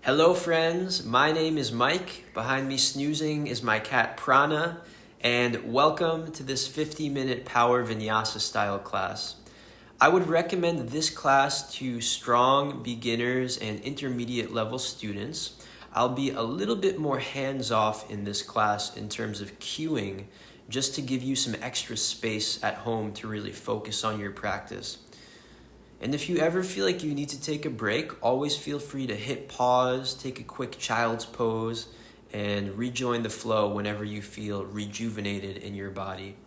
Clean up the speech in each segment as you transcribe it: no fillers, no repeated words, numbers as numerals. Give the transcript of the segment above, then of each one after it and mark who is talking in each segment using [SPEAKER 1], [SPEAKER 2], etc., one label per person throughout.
[SPEAKER 1] Hello, friends. My name is Mike. Behind me snoozing is my cat Prana, and welcome to this 50-minute Power Vinyasa style class. I would recommend this class to strong beginners and intermediate level students. I'll be a little bit more hands off in this class in terms of cueing, just to give you some extra space at home to really focus on your practice. And if you ever feel like you need to take a break, always feel free to hit pause, take a quick child's pose, and rejoin the flow whenever you feel rejuvenated in your body.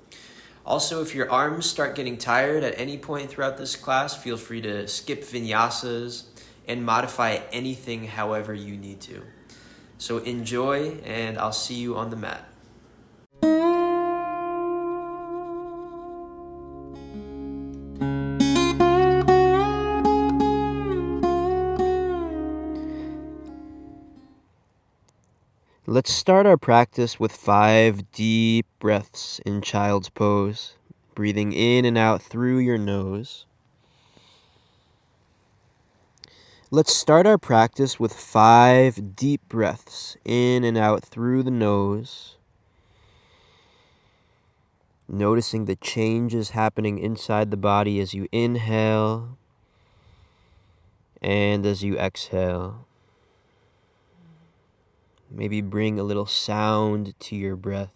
[SPEAKER 1] Also, if your arms start getting tired at any point throughout this class, feel free to skip vinyasas and modify anything however you need to. So enjoy, and I'll see you on the mat. Let's start our practice with 5 deep breaths in child's pose, breathing in and out through your nose. Let's start our practice with 5 deep breaths in and out through the nose, noticing the changes happening inside the body as you inhale and as you exhale. Maybe bring a little sound to your breath.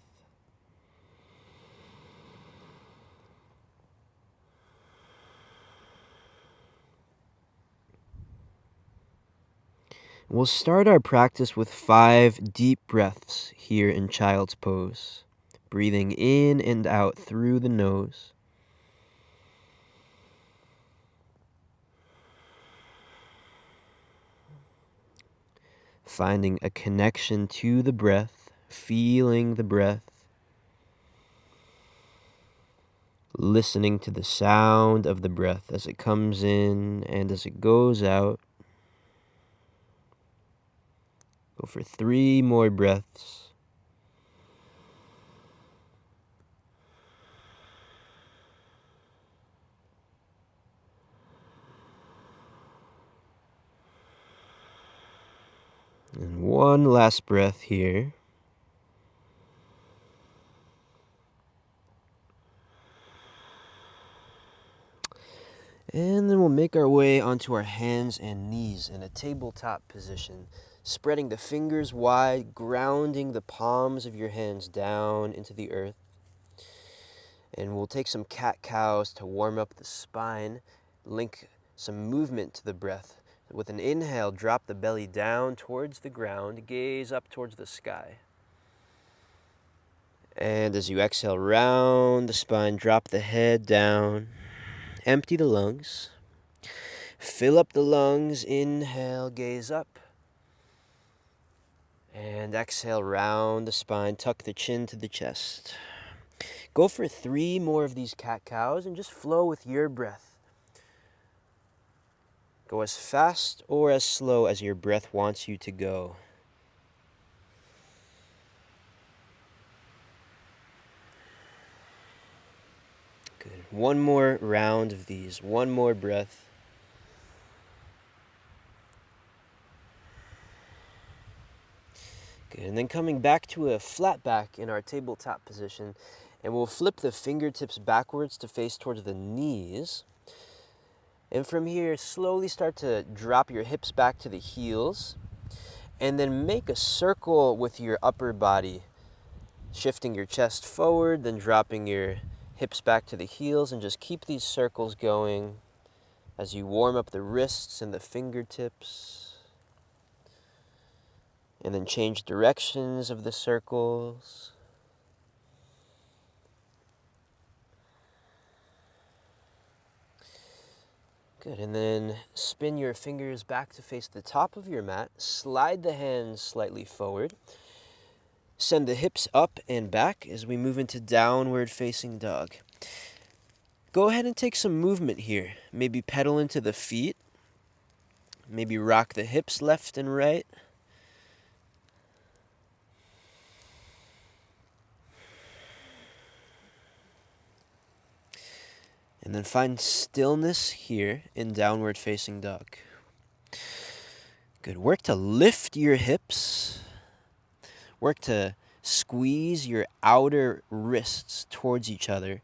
[SPEAKER 1] We'll start our practice with 5 deep breaths here in child's pose, breathing in and out through the nose. Finding a connection to the breath, feeling the breath, listening to the sound of the breath as it comes in and as it goes out. Go for 3 more breaths. And one last breath here. And then we'll make our way onto our hands and knees in a tabletop position, spreading the fingers wide, grounding the palms of your hands down into the earth. And we'll take some cat-cows to warm up the spine, link some movement to the breath. With an inhale, drop the belly down towards the ground, gaze up towards the sky. And as you exhale, round the spine, drop the head down, empty the lungs. Fill up the lungs, inhale, gaze up. And exhale, round the spine, tuck the chin to the chest. Go for 3 more of these cat-cows and just flow with your breath. Go as fast or as slow as your breath wants you to go. Good. One more round of these. One more breath. Good. And then coming back to a flat back in our tabletop position, and we'll flip the fingertips backwards to face towards the knees. And from here, slowly start to drop your hips back to the heels, and then make a circle with your upper body, shifting your chest forward, then dropping your hips back to the heels, and just keep these circles going as you warm up the wrists and the fingertips. And then change directions of the circles. Good, and then spin your fingers back to face the top of your mat. Slide the hands slightly forward. Send the hips up and back as we move into downward facing dog. Go ahead and take some movement here. Maybe pedal into the feet. Maybe rock the hips left and right. And then find stillness here in downward facing dog. Good. Work to lift your hips. Work to squeeze your outer wrists towards each other.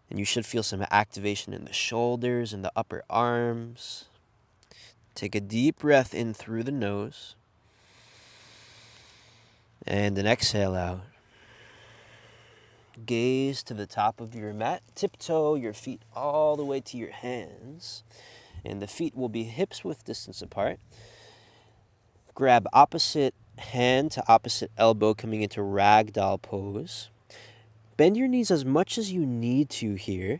[SPEAKER 1] And you should feel some activation in the shoulders and the upper arms. Take a deep breath in through the nose. And an exhale out. Gaze to the top of your mat. Tiptoe your feet all the way to your hands. And the feet will be hips width distance apart. Grab opposite hand to opposite elbow, coming into ragdoll pose. Bend your knees as much as you need to here.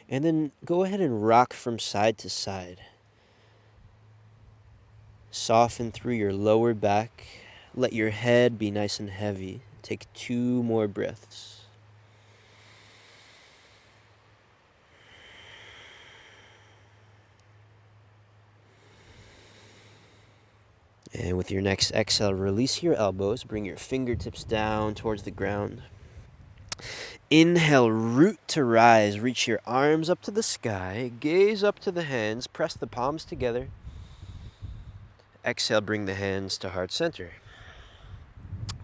[SPEAKER 1] And then go ahead and rock from side to side. Soften through your lower back. Let your head be nice and heavy. Take 2 more breaths. And with your next exhale, release your elbows. Bring your fingertips down towards the ground. Inhale, root to rise. Reach your arms up to the sky. Gaze up to the hands. Press the palms together. Exhale, bring the hands to heart center.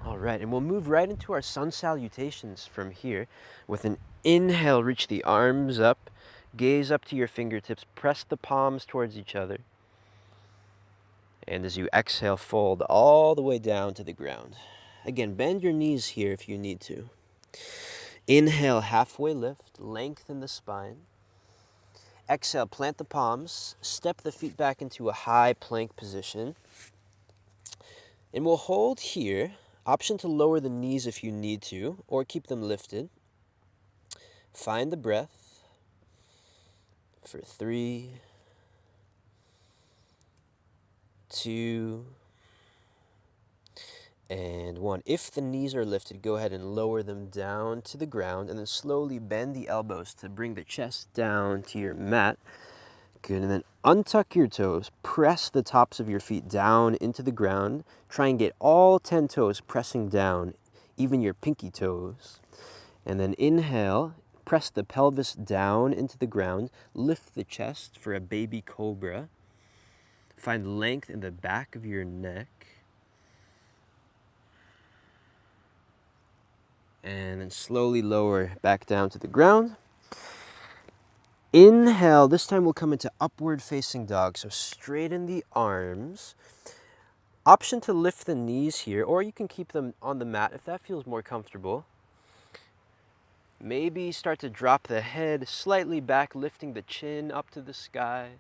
[SPEAKER 1] All right, and we'll move right into our Sun Salutations from here. With an inhale, reach the arms up. Gaze up to your fingertips. Press the palms towards each other. And as you exhale, fold all the way down to the ground. Again, bend your knees here if you need to. Inhale, halfway lift, lengthen the spine. Exhale, plant the palms, step the feet back into a high plank position. And we'll hold here. Option to lower the knees if you need to, or keep them lifted. Find the breath for 3, 2, and 1. If the knees are lifted, go ahead and lower them down to the ground, and then slowly bend the elbows to bring the chest down to your mat. Good, and then untuck your toes. Press the tops of your feet down into the ground. Try and get all 10 toes pressing down, even your pinky toes. And then inhale, press the pelvis down into the ground. Lift the chest for a baby cobra. Find length in the back of your neck. And then slowly lower back down to the ground. Inhale, this time we'll come into upward facing dog, so straighten the arms. Option to lift the knees here, or you can keep them on the mat if that feels more comfortable. Maybe start to drop the head slightly back, lifting the chin up to the sky.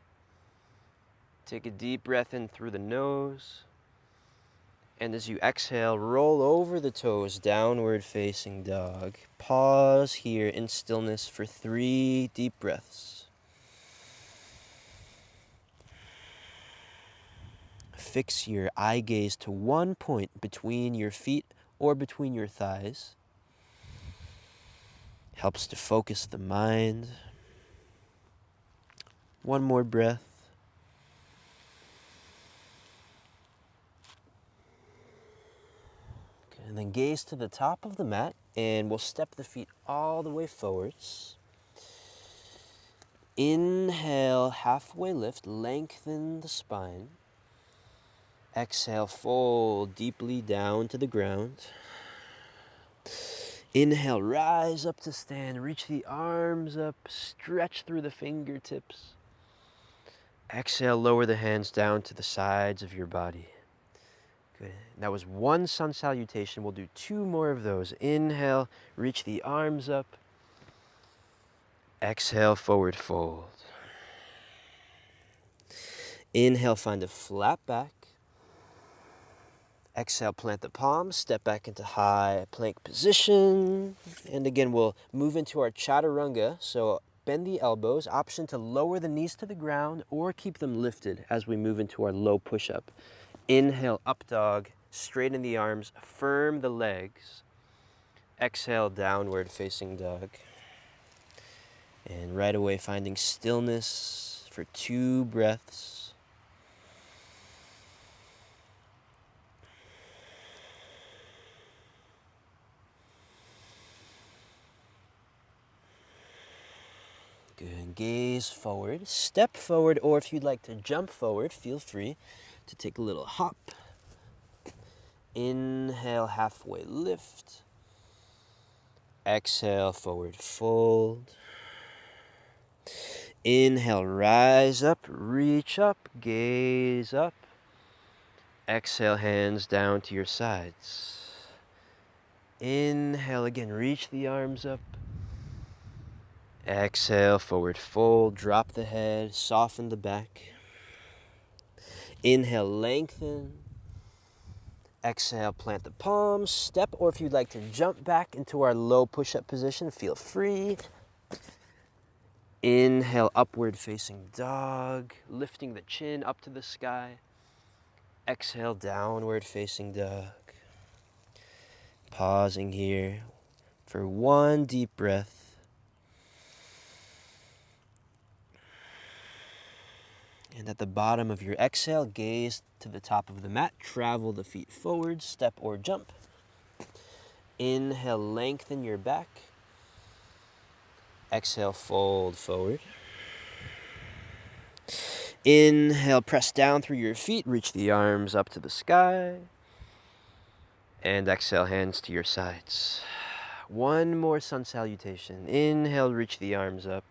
[SPEAKER 1] Take a deep breath in through the nose. And as you exhale, roll over the toes, downward facing dog. Pause here in stillness for 3 deep breaths. Fix your eye gaze to one point between your feet or between your thighs. Helps to focus the mind. 1 more breath. Okay, and then gaze to the top of the mat, and we'll step the feet all the way forwards. Inhale, halfway lift, lengthen the spine. Exhale, fold deeply down to the ground. Inhale, rise up to stand, reach the arms up, stretch through the fingertips. Exhale, lower the hands down to the sides of your body. Good. That was 1 sun salutation. We'll do 2 more of those. Inhale, reach the arms up. Exhale, forward fold. Inhale, find a flat back. Exhale, plant the palms, step back into high plank position. And again, we'll move into our chaturanga. So bend the elbows, option to lower the knees to the ground or keep them lifted as we move into our low push-up. Inhale, up dog, straighten the arms, firm the legs. Exhale, downward facing dog. And right away, finding stillness for 2 breaths. Good. Gaze forward, step forward, or if you'd like to jump forward, feel free. to take a little hop. Inhale, halfway lift. Exhale, forward fold. Inhale, rise up, reach up, gaze up. Exhale, hands down to your sides. Inhale again, reach the arms up. Exhale, forward fold, drop the head, soften the back. Inhale, lengthen. Exhale, plant the palms, step, or if you'd like to jump back into our low push-up position, feel free. Inhale, upward facing dog, lifting the chin up to the sky. Exhale, downward facing dog. Pausing here for one deep breath. And at the bottom of your exhale, gaze to the top of the mat. Travel the feet forward, step or jump. Inhale, lengthen your back. Exhale, fold forward. Inhale, press down through your feet, reach the arms up to the sky. And exhale, hands to your sides. One more sun salutation. Inhale, reach the arms up.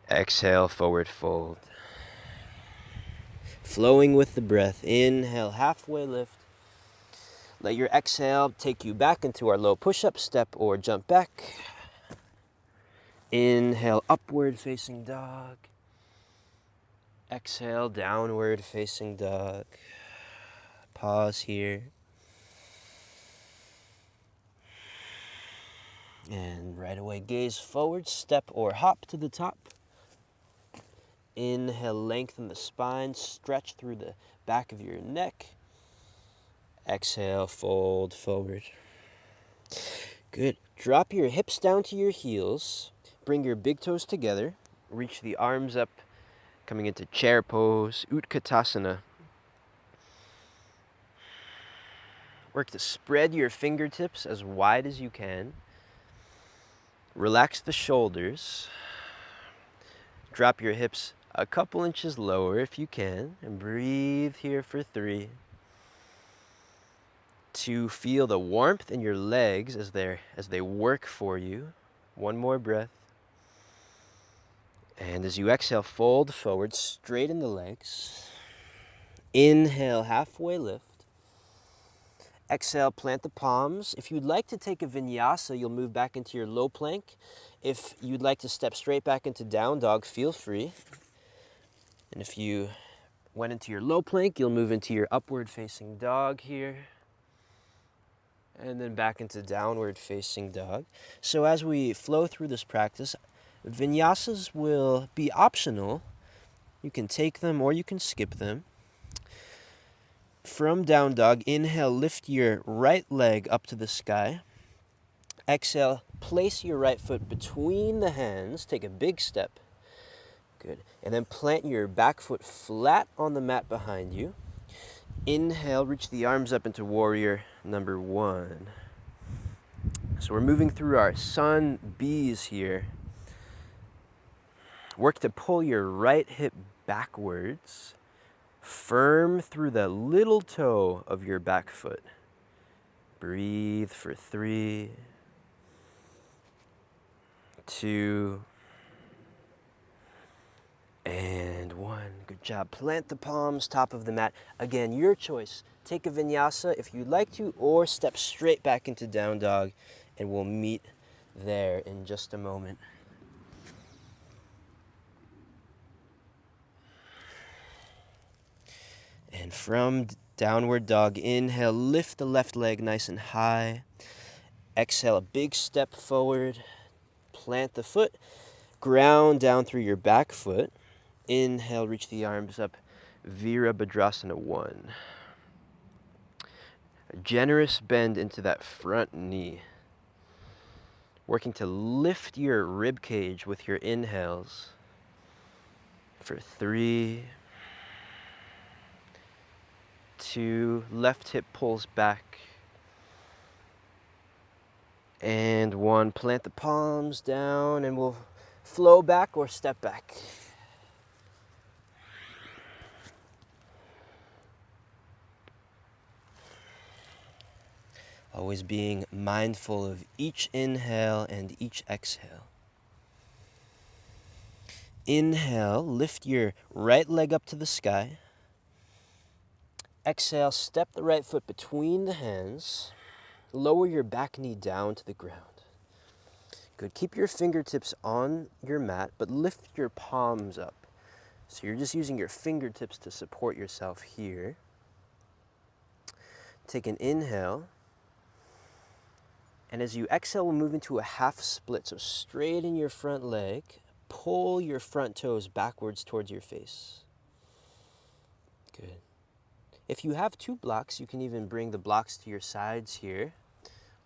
[SPEAKER 1] Exhale, forward fold. Flowing with the breath. Inhale, halfway lift. Let your exhale take you back into our low push-up, step or jump back. Inhale, upward facing dog. Exhale, downward facing dog. Pause here. And right away, gaze forward, step or hop to the top. Inhale, lengthen the spine, stretch through the back of your neck. Exhale, fold forward. Good. Drop your hips down to your heels. Bring your big toes together. Reach the arms up, coming into chair pose, Utkatasana. Work to spread your fingertips as wide as you can. Relax the shoulders. Drop your hips a couple inches lower if you can. And breathe here for 3. 2, feel the warmth in your legs as they work for you. 1 more breath. And as you exhale, fold forward, straighten the legs. Inhale, halfway lift. Exhale, plant the palms. If you'd like to take a vinyasa, you'll move back into your low plank. If you'd like to step straight back into down dog, feel free. And if you went into your low plank, you'll move into your upward facing dog here. And then back into downward facing dog. So as we flow through this practice, vinyasas will be optional. You can take them or you can skip them. From down dog, inhale, lift your right leg up to the sky. Exhale, place your right foot between the hands. Take a big step. Good. And then plant your back foot flat on the mat behind you. Inhale, reach the arms up into warrior number 1. So we're moving through our sun B's here. Work to pull your right hip backwards, firm through the little toe of your back foot. Breathe for 3, 2, and 1. Good job. Plant the palms, top of the mat. Again, your choice. Take a vinyasa if you'd like to, or step straight back into down dog, and we'll meet there in just a moment. And from downward dog, inhale, lift the left leg nice and high. Exhale, a big step forward. Plant the foot. Ground down through your back foot. Inhale, reach the arms up. Virabhadrasana 1. A generous bend into that front knee. Working to lift your rib cage with your inhales. For 3, 2, left hip pulls back. And 1, plant the palms down and we'll flow back or step back. Always being mindful of each inhale and each exhale. Inhale, lift your right leg up to the sky. Exhale, step the right foot between the hands. Lower your back knee down to the ground. Good. Keep your fingertips on your mat, but lift your palms up. So you're just using your fingertips to support yourself here. Take an inhale. And as you exhale, we'll move into a half split. So straighten your front leg. Pull your front toes backwards towards your face. Good. If you have two blocks, you can even bring the blocks to your sides here.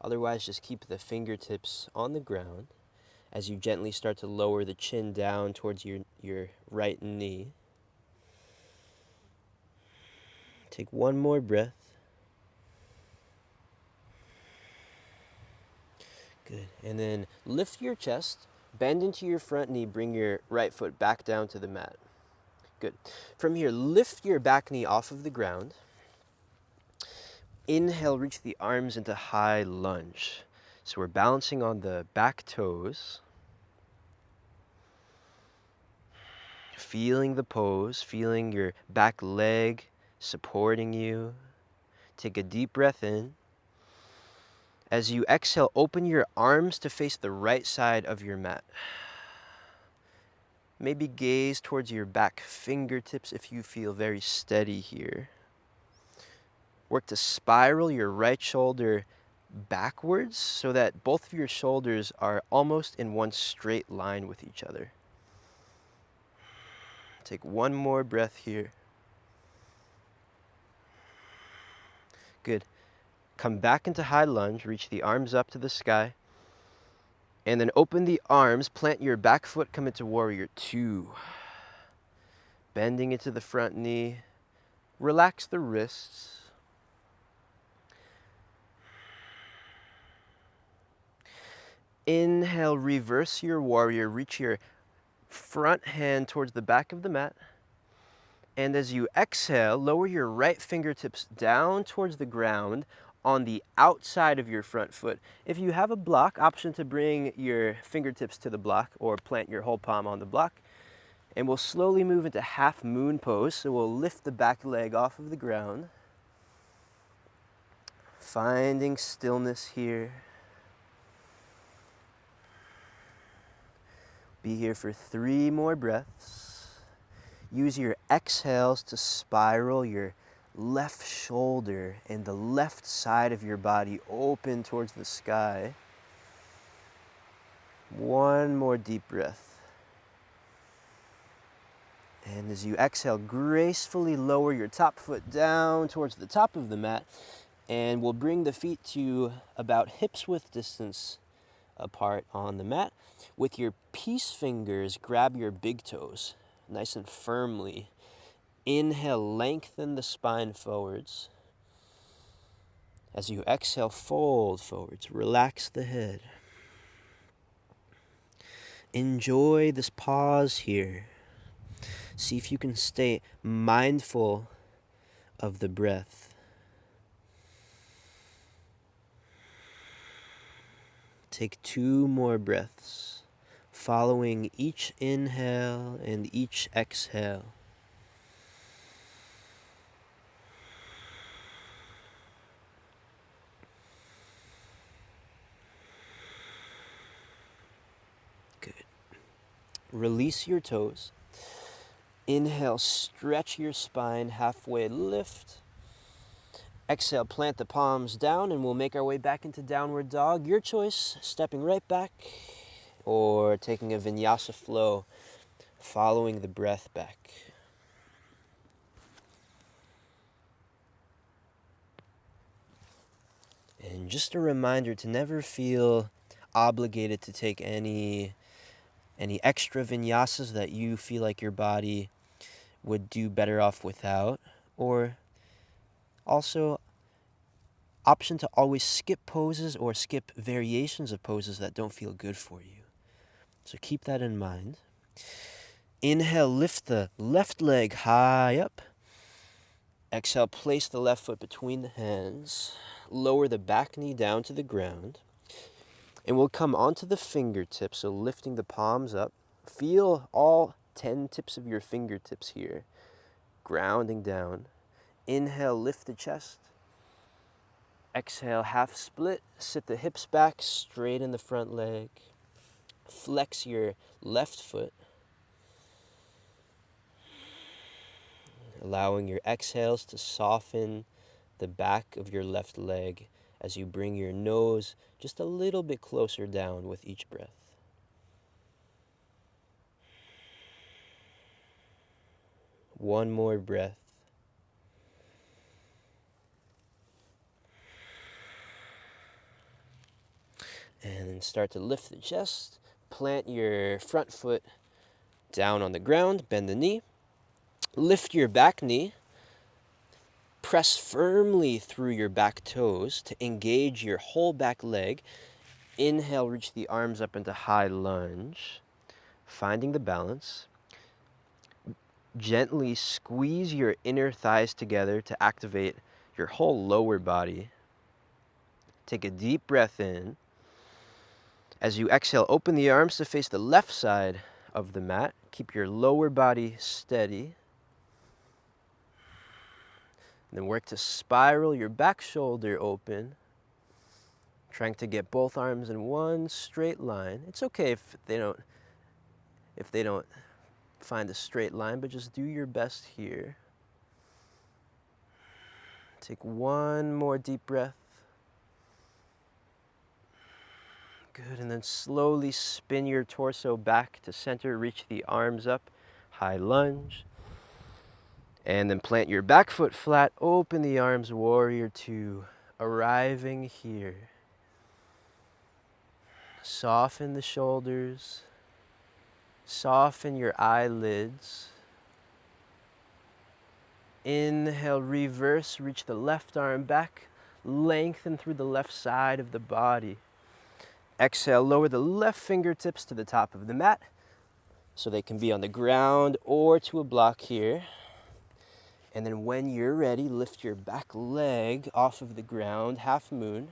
[SPEAKER 1] Otherwise, just keep the fingertips on the ground as you gently start to lower the chin down towards your right knee. Take one more breath. Good. And then lift your chest, bend into your front knee, bring your right foot back down to the mat. Good. From here, lift your back knee off of the ground. Inhale, reach the arms into high lunge. So we're balancing on the back toes. Feeling the pose, feeling your back leg supporting you. Take a deep breath in. As you exhale, open your arms to face the right side of your mat. Maybe gaze towards your back fingertips if you feel very steady here. Work to spiral your right shoulder backwards so that both of your shoulders are almost in one straight line with each other. Take one more breath here. Good. Come back into high lunge, reach the arms up to the sky, and then open the arms, plant your back foot, come into warrior two. Bending into the front knee, relax the wrists. Inhale, reverse your warrior, reach your front hand towards the back of the mat. And as you exhale, lower your right fingertips down towards the ground on the outside of your front foot. If you have a block, option to bring your fingertips to the block or plant your whole palm on the block. And we'll slowly move into half moon pose. So we'll lift the back leg off of the ground. Finding stillness here. Be here for 3 more breaths. Use your exhales to spiral your left shoulder and the left side of your body open towards the sky. One more deep breath. And as you exhale, gracefully lower your top foot down towards the top of the mat, and we'll bring the feet to about hips width distance apart on the mat. With your peace fingers, grab your big toes nice and firmly. Inhale, lengthen the spine forwards. As you exhale, fold forwards, relax the head. Enjoy this pause here. See if you can stay mindful of the breath. Take 2 more breaths, following each inhale and each exhale. Good. Release your toes. Inhale, stretch your spine, halfway lift. Exhale, plant the palms down, and we'll make our way back into downward dog. Your choice, stepping right back or taking a vinyasa flow, following the breath back. And just a reminder to never feel obligated to take any extra vinyasas that you feel like your body would do better off without, or also option to always skip poses or skip variations of poses that don't feel good for you. So keep that in mind. Inhale, lift the left leg high up. Exhale, place the left foot between the hands. lower the back knee down to the ground. And we'll come onto the fingertips, so lifting the palms up. Feel all 10 tips of your fingertips here, grounding down. Inhale, lift the chest. Exhale, half split. Sit the hips back, straighten the front leg. Flex your left foot. Allowing your exhales to soften the back of your left leg as you bring your nose just a little bit closer down with each breath. One more breath. And then start to lift the chest. Plant your front foot down on the ground. Bend the knee. Lift your back knee. Press firmly through your back toes to engage your whole back leg. Inhale, reach the arms up into high lunge. Finding the balance. Gently squeeze your inner thighs together to activate your whole lower body. Take a deep breath in. As you exhale, open the arms to face the left side of the mat. Keep your lower body steady. And then work to spiral your back shoulder open. Trying to get both arms in one straight line. It's okay if they don't find a straight line, but just do your best here. Take one more deep breath. Good, and then slowly spin your torso back to center, reach the arms up, high lunge. And then plant your back foot flat, open the arms, warrior two, arriving here. Soften the shoulders, soften your eyelids. Inhale, reverse, reach the left arm back, lengthen through the left side of the body. Exhale, lower the left fingertips to the top of the mat so they can be on the ground or to a block here. And then when you're ready, lift your back leg off of the ground, half moon,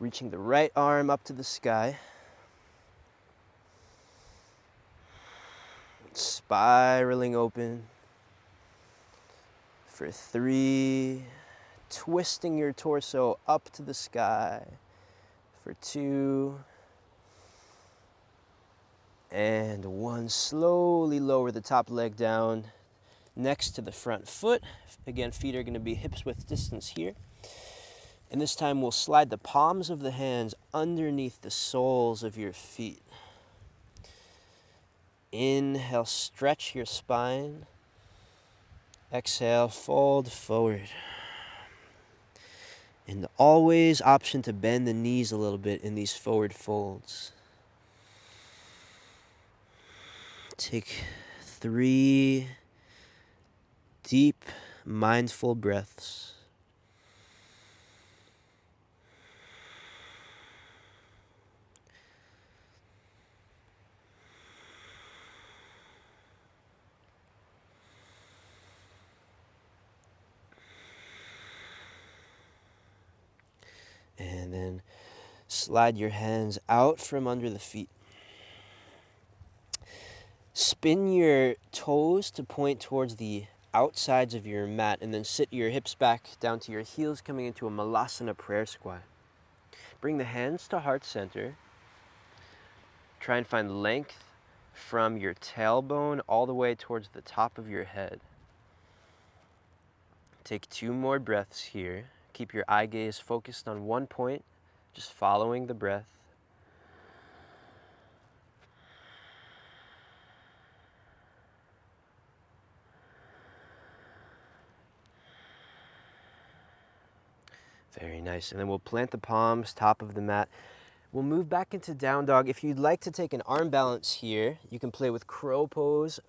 [SPEAKER 1] reaching the right arm up to the sky. Spiraling open for 3, twisting your torso up to the sky for 2, and 1. Slowly lower the top leg down next to the front foot. Again, feet are going to be hips width distance here. And this time we'll slide the palms of the hands underneath the soles of your feet. Inhale, stretch your spine. Exhale, fold forward. And always option to bend the knees a little bit in these forward folds. Take 3 deep, mindful breaths. And then slide your hands out from under the feet. Spin your toes to point towards the outsides of your mat, and then sit your hips back down to your heels, coming into a Malasana prayer squat. Bring the hands to heart center. Try and find length from your tailbone all the way towards the top of your head. Take 2 more breaths here. Keep your eye gaze focused on one point, just following the breath. Very nice. And then we'll plant the palms, top of the mat. We'll move back into down dog. If you'd like to take an arm balance here, you can play with crow pose.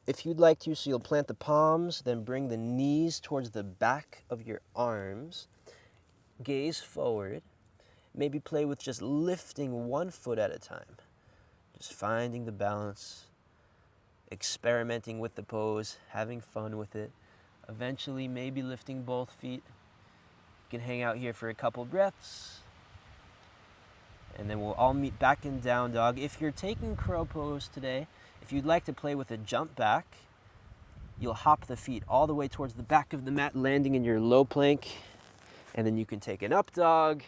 [SPEAKER 1] If you'd like to, so you'll plant the palms, then bring the knees towards the back of your arms. Gaze forward. Maybe play with just lifting one foot at a time. Just finding the balance, experimenting with the pose, having fun with it. Eventually, maybe lifting both feet. can hang out here for a couple breaths. And then we'll all meet back in down dog. If you're taking crow pose today, if you'd like to play with a jump back, you'll hop the feet all the way towards the back of the mat, landing in your low plank. And then you can take an up dog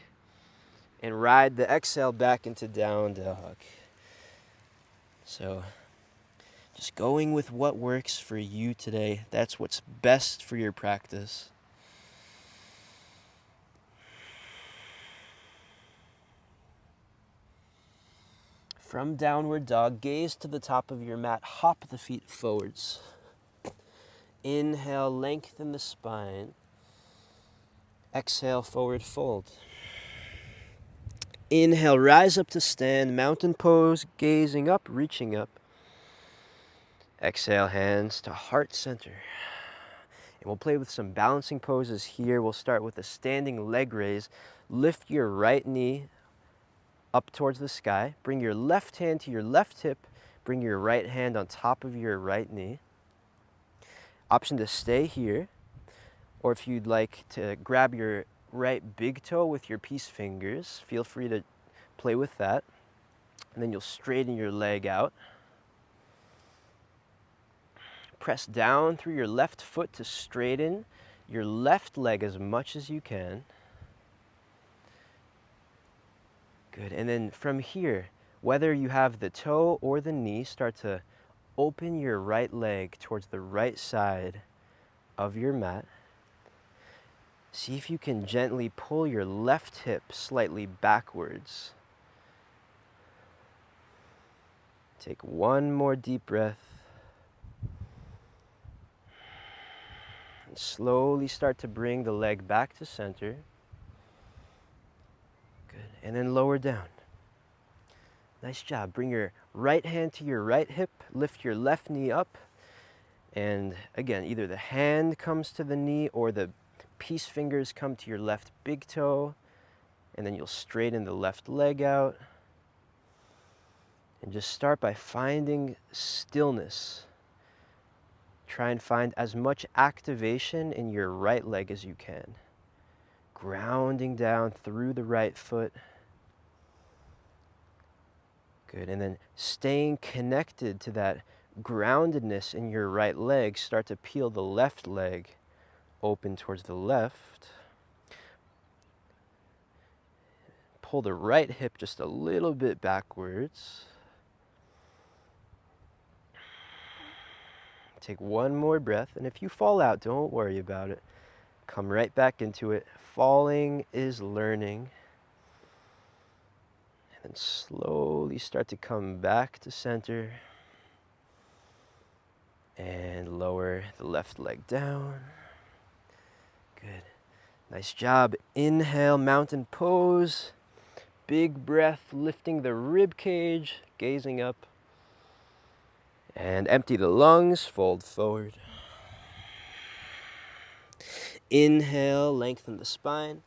[SPEAKER 1] and ride the exhale back into down dog. So just going with what works for you today. That's what's best for your practice. From downward dog, gaze to the top of your mat, hop the feet forwards. Inhale, lengthen the spine. Exhale, forward fold. Inhale, rise up to stand, mountain pose, gazing up, reaching up. Exhale, hands to heart center. And we'll play with some balancing poses here. We'll start with a standing leg raise. Lift your right knee up towards the sky. Bring your left hand to your left hip. Bring your right hand on top of your right knee. Option to stay here. Or if you'd like to grab your right big toe with your peace fingers, feel free to play with that. And then you'll straighten your leg out. Press down through your left foot to straighten your left leg as much as you can. Good. And then from here, whether you have the toe or the knee, start to open your right leg towards the right side of your mat. See if you can gently pull your left hip slightly backwards. Take one more deep breath. And slowly start to bring the leg back to center. Good. And then lower down. Nice job. Bring your right hand to your right hip. Lift your left knee up. And again, either the hand comes to the knee or the peace fingers come to your left big toe, and then you'll straighten the left leg out. And just start by finding stillness. Try and find as much activation in your right leg as you can. Grounding down through the right foot. Good, and then staying connected to that groundedness in your right leg, start to peel the left leg open towards the left. Pull the right hip just a little bit backwards. Take one more breath, and if you fall out, don't worry about it. Come right back into it. Falling is learning. And then slowly start to come back to center. And lower the left leg down. Good. Nice job. Inhale, mountain pose. Big breath, lifting the rib cage, gazing up. And empty the lungs, fold forward. Inhale, lengthen the spine.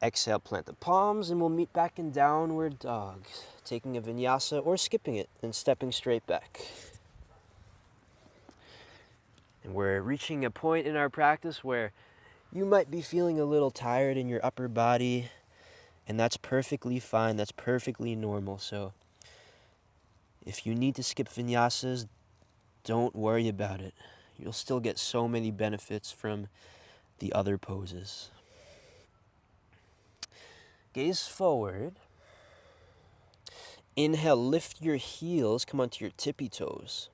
[SPEAKER 1] Exhale, plant the palms, and we'll meet back in downward dog, taking a vinyasa or skipping it and stepping straight back. And we're reaching a point in our practice where you might be feeling a little tired in your upper body, and that's perfectly fine. That's perfectly normal. So if you need to skip vinyasas, don't worry about it. You'll still get so many benefits from the other poses. Gaze forward. Inhale, lift your heels, come onto your tippy toes.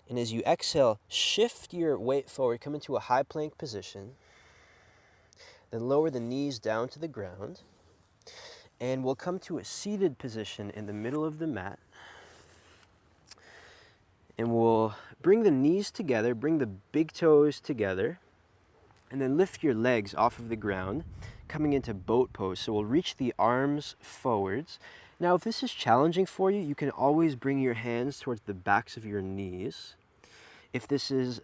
[SPEAKER 1] And as you exhale, shift your weight forward, come into a high plank position. Then lower the knees down to the ground. And we'll come to a seated position in the middle of the mat. And we'll bring the knees together, bring the big toes together, and then lift your legs off of the ground, coming into boat pose. So we'll reach the arms forwards. Now, if this is challenging for you, you can always bring your hands towards the backs of your knees. If this is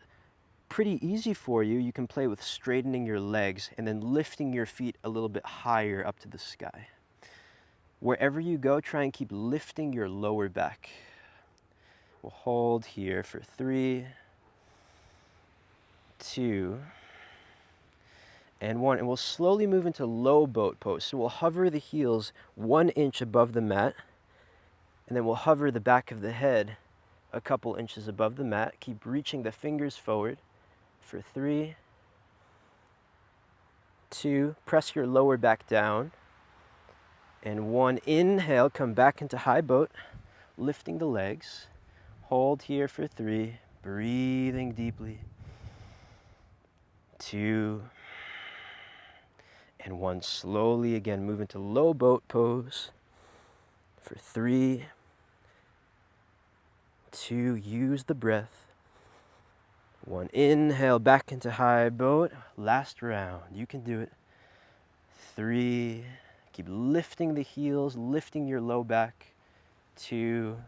[SPEAKER 1] pretty easy for you, you can play with straightening your legs and then lifting your feet a little bit higher up to the sky. Wherever you go, try and keep lifting your lower back. We'll hold here for 3, 2, and 1. And we'll slowly move into low boat pose. So we'll hover the heels 1 inch above the mat, and then we'll hover the back of the head a couple inches above the mat. Keep reaching the fingers forward for 3, 2, press your lower back down, and 1. Inhale, come back into high boat, lifting the legs. Hold here for 3, breathing deeply. 2, and 1. Slowly again, move into low boat pose for 3, 2, use the breath. 1, inhale, back into high boat. Last round, you can do it. 3, keep lifting the heels, lifting your low back. 2,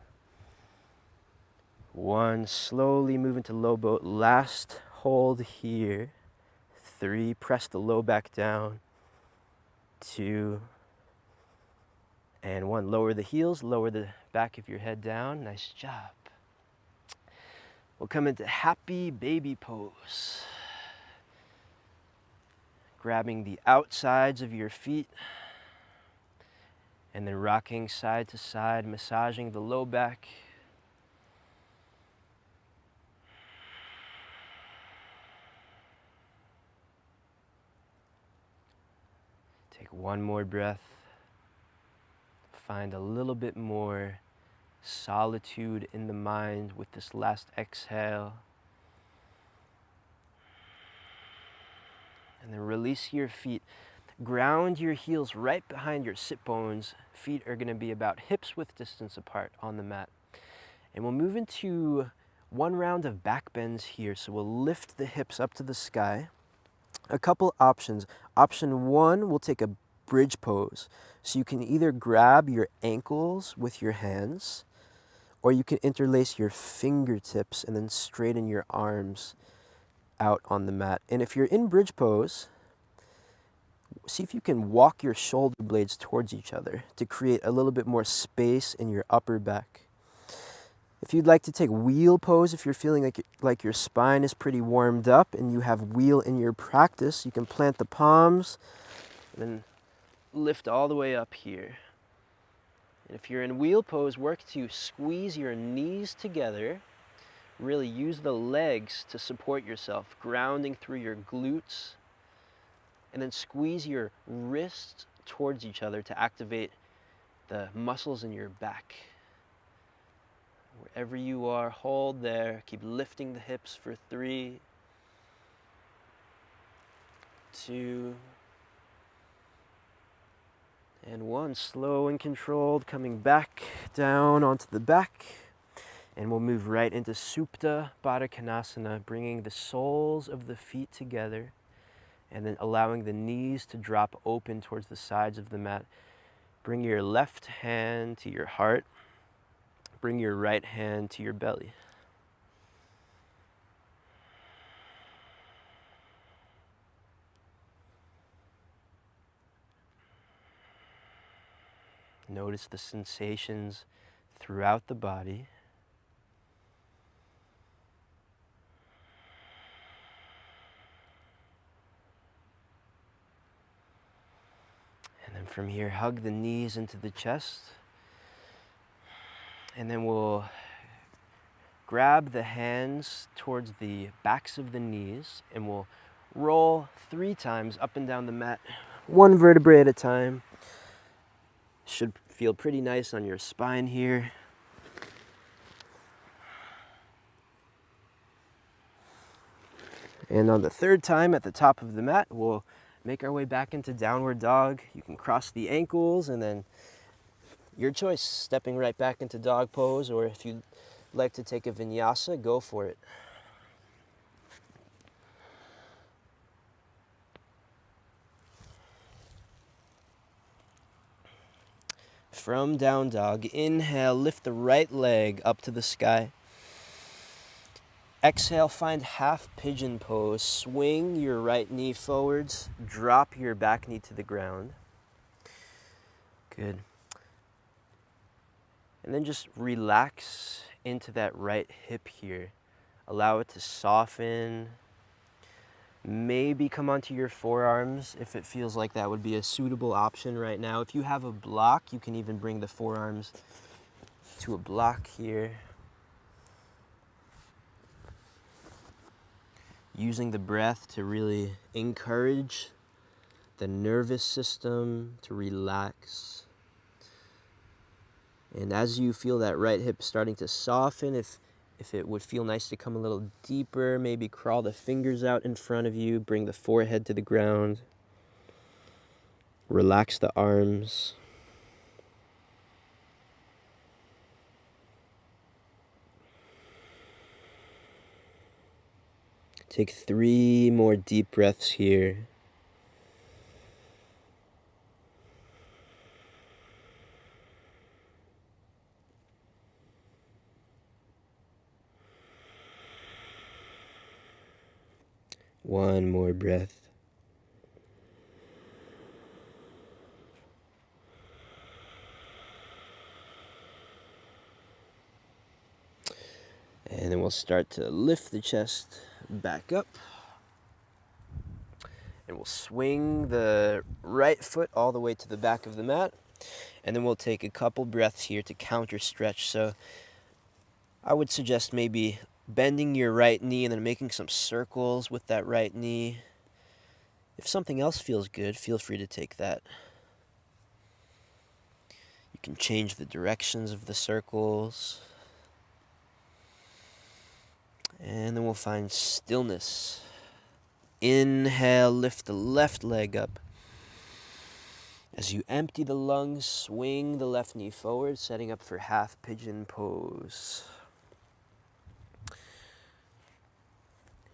[SPEAKER 1] 1, slowly move into low boat. Last hold here. 3, press the low back down. 2, and 1. Lower the heels, lower the back of your head down. Nice job. We'll come into happy baby pose. Grabbing the outsides of your feet and then rocking side to side, massaging the low back. Take one more breath. Find a little bit more solitude in the mind with this last exhale. And then release your feet. Ground your heels right behind your sit bones. Feet are going to be about hips width distance apart on the mat. And we'll move into 1 round of back bends here. So we'll lift the hips up to the sky. A couple options. Option 1, we'll take a bridge pose. So you can either grab your ankles with your hands, or you can interlace your fingertips and then straighten your arms out on the mat. And if you're in bridge pose, see if you can walk your shoulder blades towards each other to create a little bit more space in your upper back. If you'd like to take wheel pose, if you're feeling like your spine is pretty warmed up and you have wheel in your practice, you can plant the palms and then lift all the way up here. And if you're in wheel pose, work to squeeze your knees together. Really use the legs to support yourself, grounding through your glutes. And then squeeze your wrists towards each other to activate the muscles in your back. Wherever you are, hold there. Keep lifting the hips for 3, 2, and 1. Slow and controlled, coming back down onto the back. And we'll move right into Supta Baddha Konasana, bringing the soles of the feet together and then allowing the knees to drop open towards the sides of the mat. Bring your left hand to your heart. Bring your right hand to your belly. Notice the sensations throughout the body. And then from here, hug the knees into the chest. And then we'll grab the hands towards the backs of the knees and we'll roll 3 times up and down the mat, 1 vertebrae at a time. Should feel pretty nice on your spine here. And on the 3rd time at the top of the mat, we'll make our way back into downward dog. You can cross the ankles and then your choice, stepping right back into dog pose, or if you'd like to take a vinyasa, go for it. From down dog, inhale, lift the right leg up to the sky. Exhale, find half pigeon pose. Swing your right knee forwards, drop your back knee to the ground. Good. And then just relax into that right hip here. Allow it to soften. Maybe come onto your forearms if it feels like that would be a suitable option right now. If you have a block, you can even bring the forearms to a block here. Using the breath to really encourage the nervous system to relax. And as you feel that right hip starting to soften, if it would feel nice to come a little deeper, maybe crawl the fingers out in front of you, bring the forehead to the ground, relax the arms. Take 3 more deep breaths here. One more breath. And then we'll start to lift the chest back up. And we'll swing the right foot all the way to the back of the mat. And then we'll take a couple breaths here to counter stretch. So I would suggest maybe bending your right knee and then making some circles with that right knee. If something else feels good, feel free to take that. You can change the directions of the circles. And then we'll find stillness. Inhale, lift the left leg up. As you empty the lungs, swing the left knee forward, setting up for half pigeon pose.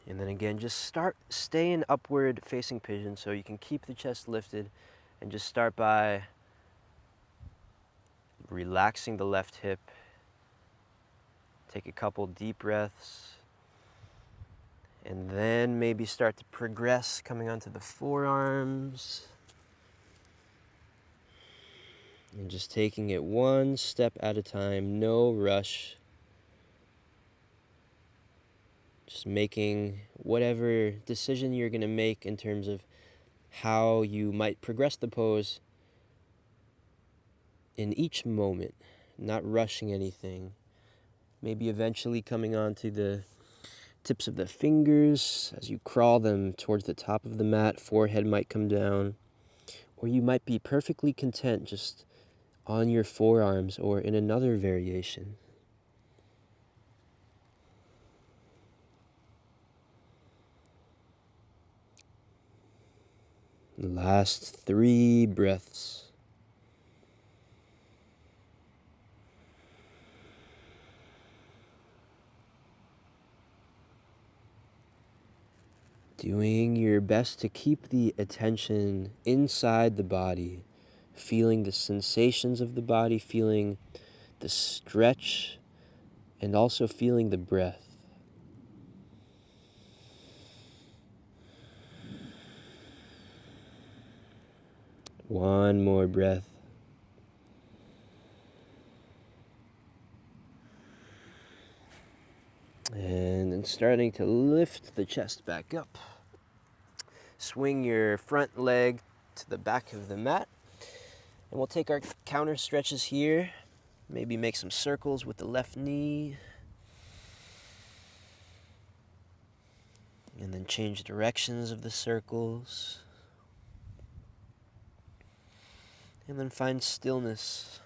[SPEAKER 1] And then again, just stay in upward facing pigeon so you can keep the chest lifted, and just start by relaxing the left hip. Take a couple deep breaths. And then maybe start to progress, coming onto the forearms. And just taking it one step at a time, no rush. Just making whatever decision you're going to make in terms of how you might progress the pose in each moment, not rushing anything. Maybe eventually coming onto the tips of the fingers as you crawl them towards the top of the mat, forehead might come down. Or you might be perfectly content just on your forearms or in another variation. The last 3 breaths. Doing your best to keep the attention inside the body, feeling the sensations of the body, feeling the stretch, and also feeling the breath. One more breath. And then starting to lift the chest back up. Swing your front leg to the back of the mat. And we'll take our counter stretches here. Maybe make some circles with the left knee. And then change directions of the circles. And then find stillness.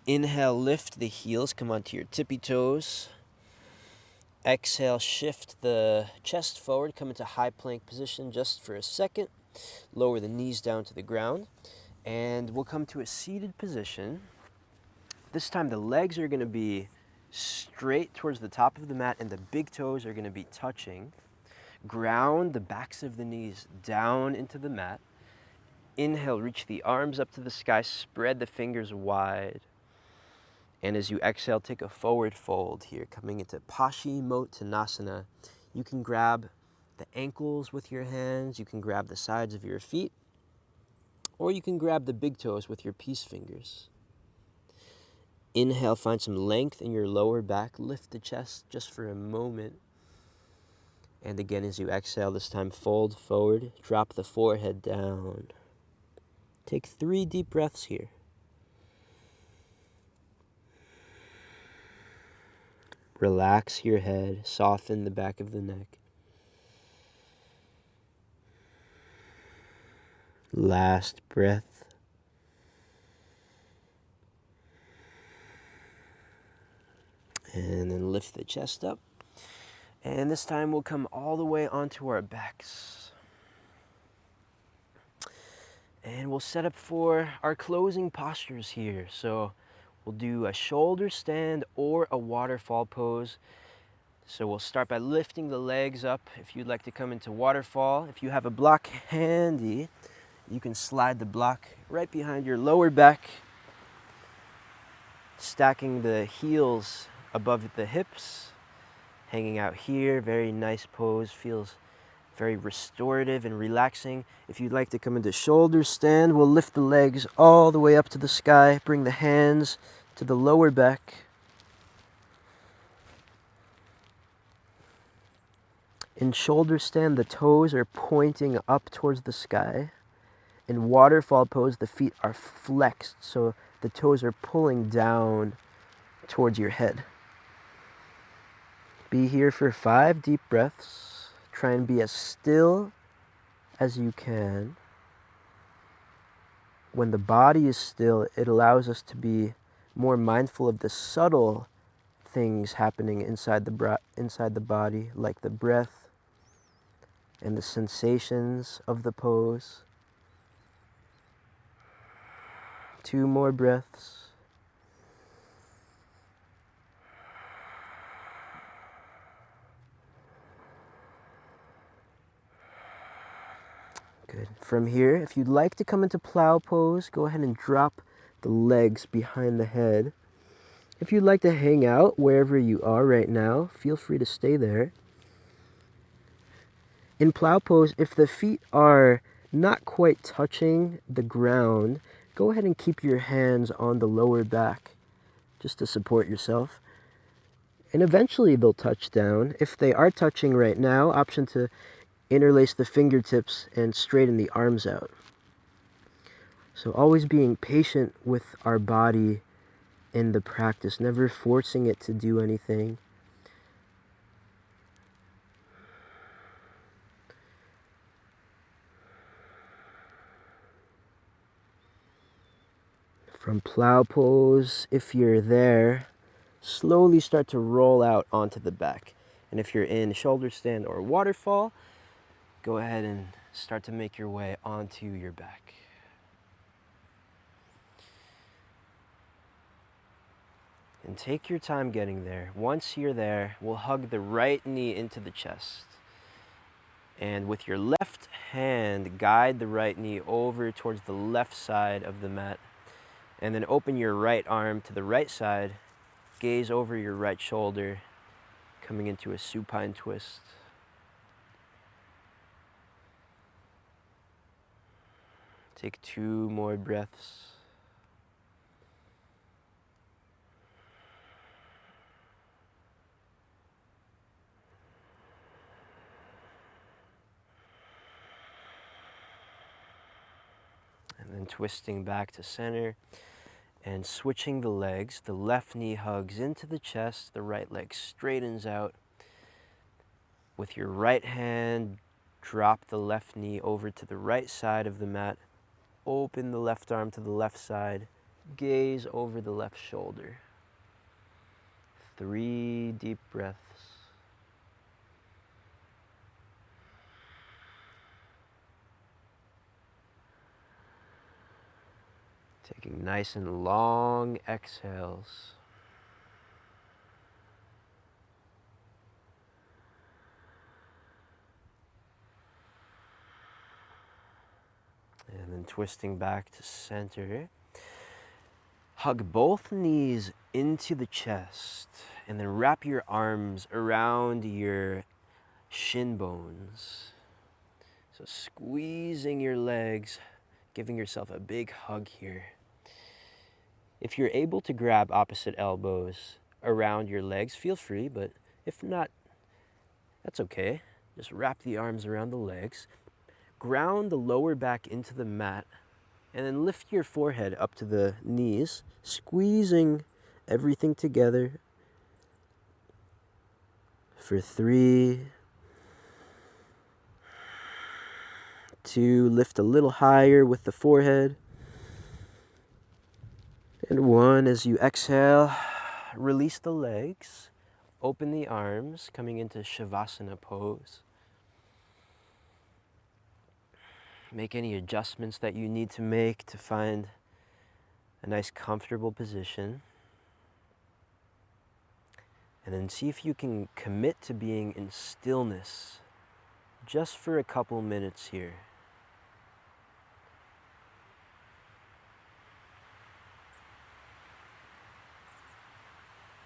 [SPEAKER 1] Inhale, lift the heels, come onto your tippy toes. Exhale, shift the chest forward, come into high plank position just for a second. Lower the knees down to the ground. And we'll come to a seated position. This time the legs are going to be straight towards the top of the mat and the big toes are going to be touching. Ground the backs of the knees down into the mat. Inhale, reach the arms up to the sky, spread the fingers wide. And as you exhale, take a forward fold here, coming into Paschimottanasana. You can grab the ankles with your hands, you can grab the sides of your feet, or you can grab the big toes with your peace fingers. Inhale, find some length in your lower back. Lift the chest just for a moment. And again, as you exhale, this time fold forward. Drop the forehead down. Take 3 deep breaths here. Relax your head. Soften the back of the neck. Last breath. And then lift the chest up. And this time we'll come all the way onto our backs. And we'll set up for our closing postures here. So we'll do a shoulder stand or a waterfall pose. So we'll start by lifting the legs up if you'd like to come into waterfall. If you have a block handy, you can slide the block right behind your lower back, stacking the heels above the hips, hanging out here. Very nice pose, feels very restorative and relaxing. If you'd like to come into shoulder stand, we'll lift the legs all the way up to the sky, bring the hands to the lower back. In shoulder stand, the toes are pointing up towards the sky. In waterfall pose, the feet are flexed, so the toes are pulling down towards your head. Be here for 5 deep breaths. Try and be as still as you can. When the body is still, it allows us to be more mindful of the subtle things happening inside the body, like the breath and the sensations of the pose. 2 more breaths. Good. From here, if you'd like to come into plow pose, go ahead and drop the legs behind the head. If you'd like to hang out wherever you are right now, feel free to stay there. In plow pose, if the feet are not quite touching the ground, go ahead and keep your hands on the lower back just to support yourself. And eventually they'll touch down. If they are touching right now, option to interlace the fingertips and straighten the arms out. So always being patient with our body in the practice, never forcing it to do anything. From plow pose, if you're there, slowly start to roll out onto the back. And if you're in shoulder stand or waterfall, go ahead and start to make your way onto your back. And take your time getting there. Once you're there, we'll hug the right knee into the chest. And with your left hand, guide the right knee over towards the left side of the mat. And then open your right arm to the right side. Gaze over your right shoulder, coming into a supine twist. Take 2 more breaths. And then twisting back to center and switching the legs. The left knee hugs into the chest, the right leg straightens out. With your right hand, drop the left knee over to the right side of the mat. Open the left arm to the left side. Gaze over the left shoulder. 3 deep breaths. Taking nice and long exhales. And then twisting back to center. Hug both knees into the chest and then wrap your arms around your shin bones. So squeezing your legs, giving yourself a big hug here. If you're able to grab opposite elbows around your legs, feel free, but if not, that's okay. Just wrap the arms around the legs, ground the lower back into the mat, and then lift your forehead up to the knees, squeezing everything together for 3, 2, lift a little higher with the forehead, and 1. As you exhale, release the legs, open the arms, coming into Shavasana pose. Make any adjustments that you need to make to find a nice comfortable position. And then see if you can commit to being in stillness just for a couple minutes here.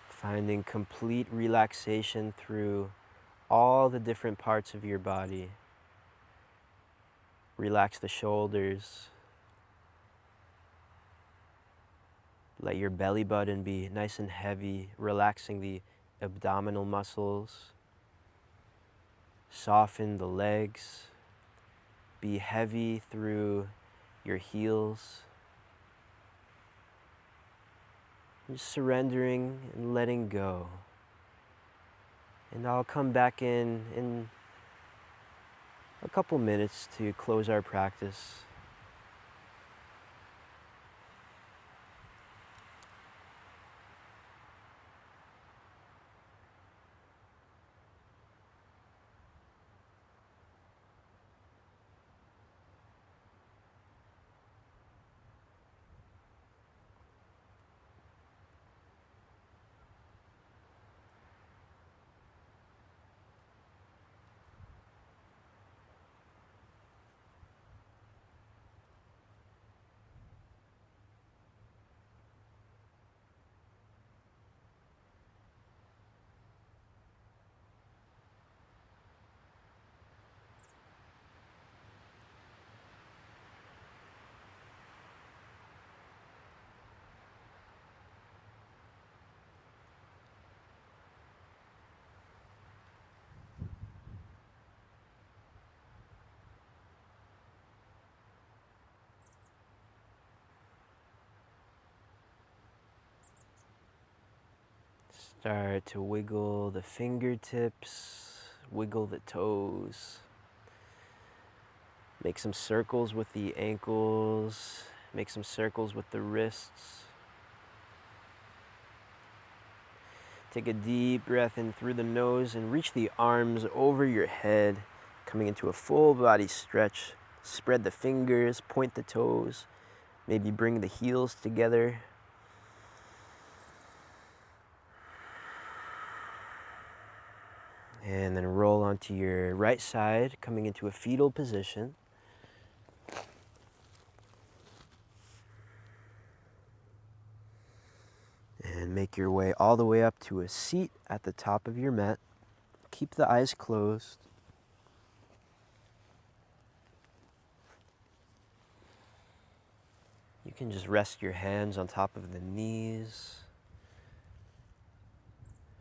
[SPEAKER 1] Finding complete relaxation through all the different parts of your body. Relax the shoulders. Let your belly button be nice and heavy, relaxing the abdominal muscles. Soften the legs. Be heavy through your heels. Just surrendering and letting go. And I'll come back in a couple minutes to close our practice. Start to wiggle the fingertips, wiggle the toes. Make some circles with the ankles, make some circles with the wrists. Take a deep breath in through the nose and reach the arms over your head, coming into a full body stretch. Spread the fingers, point the toes, maybe bring the heels together. And then roll onto your right side, coming into a fetal position. And make your way all the way up to a seat at the top of your mat. Keep the eyes closed. You can just rest your hands on top of the knees.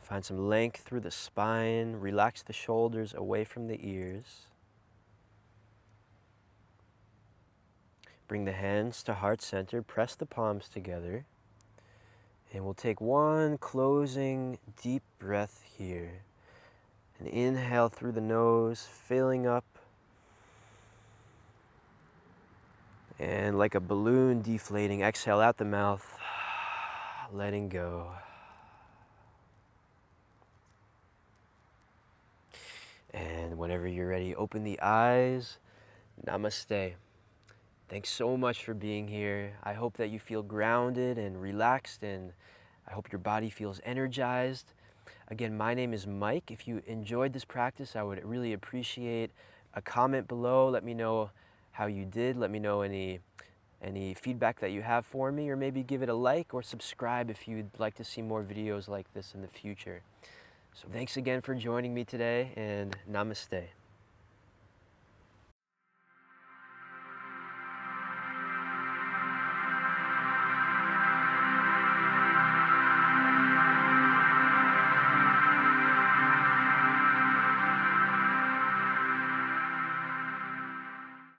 [SPEAKER 1] Find some length through the spine. Relax the shoulders away from the ears. Bring the hands to heart center. Press the palms together. And we'll take one closing deep breath here. And inhale through the nose, filling up. And like a balloon deflating, exhale out the mouth, letting go. And whenever you're ready, open the eyes. Namaste. Thanks so much for being here. I hope that you feel grounded and relaxed, and I hope your body feels energized. Again, my name is Mike. If you enjoyed this practice, I would really appreciate a comment below. Let me know how you did. Let me know any feedback that you have for me, or maybe give it a like or subscribe if you'd like to see more videos like this in the future. So thanks again for joining me today, and namaste.